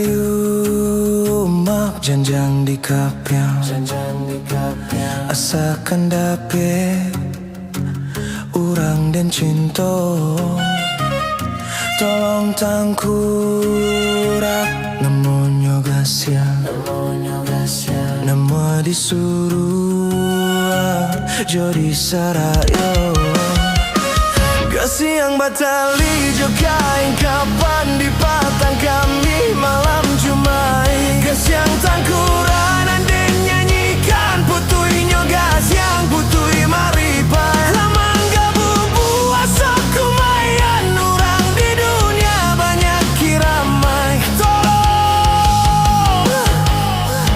kayu mak janjang di kapiang asakan dapet urang dan cinta. Tolong tangkurak namanya gasiang nama disuruh jadi sarayo. Gasiang batali jokain kapan di patang kami malam Jumai. Gasiang tangkuran ande nyanyikan putui nyogas yang putui maripai. Lamang gabubu asok kumayan orang di dunia banyak kiramai.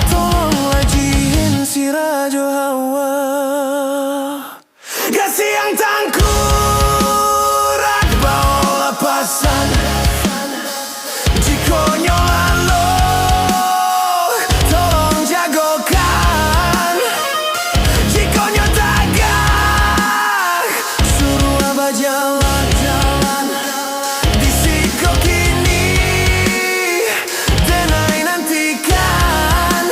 Tolong lajihin si Rajo Hawa. Gasiang tangkuran bawa lepasan jiko nyolan lo tolong jagokan jiko nyotagak suruh abah jalan di siko kini denai nantikan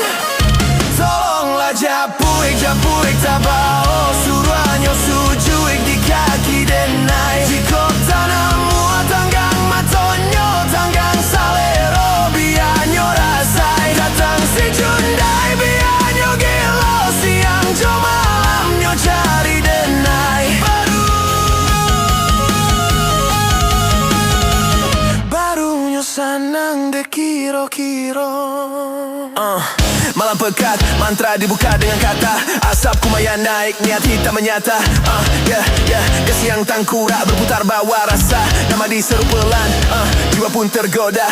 tolonglah japuik tabao suruh anyo sujuik di kaki denai jiko tanamu tanggang matonyo tanggang salero bianyo rasai datang si Jundai bianyo gelo siang jo malamnyo cari denai barunya sanang de kiro-kiro. Malam pekat, mantra dibuka dengan kata asap kumayan naik, niat hitam menyata. Gasiang tangkurak berputar bawa rasa nama diseru pelan, jiwa pun tergoda.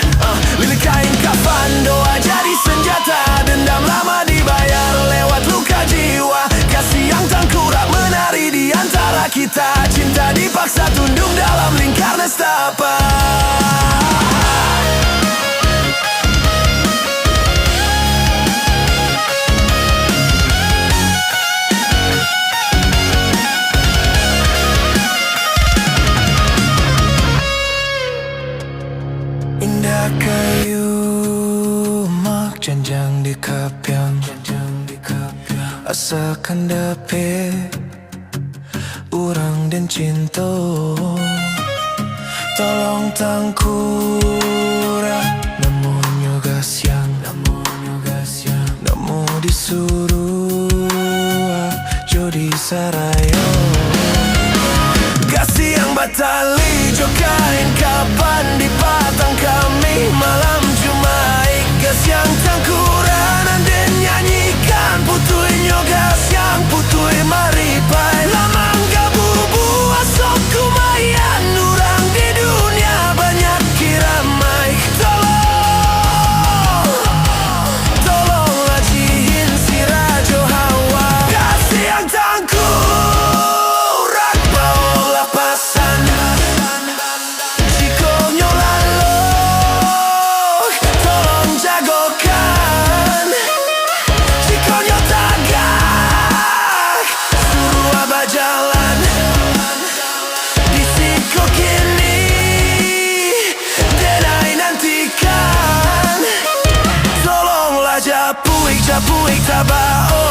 Lilit kain kafan, doa jadi senjata. Dendam lama dibayar lewat luka jiwa. Gasiang tangkurak menari di antara kita. Cinta dipaksa tunduk dalam lingkar nestapa. Indah kayu mak janjang di kapiang asakan dapet urang dan cinta. Tolong tangkurak namanya gasiang namo disuruh jodi sarayo. Gasiang batali jokain kapan di patang kami malam Jumai. Gasiang tangkuran ande nyanyikan putui nyogas yang putui maripai. Lamang gabubu asok kumayan orang di dunia banyak kiramai. Tolong lajihin si Rajo Hawa. Gasiang tangkurak bawa lepasan jiko nyolan lo tolong jagokan jiko nyotagak suruh abah jalan di siko kini denai nantikan tolonglah japuik tabao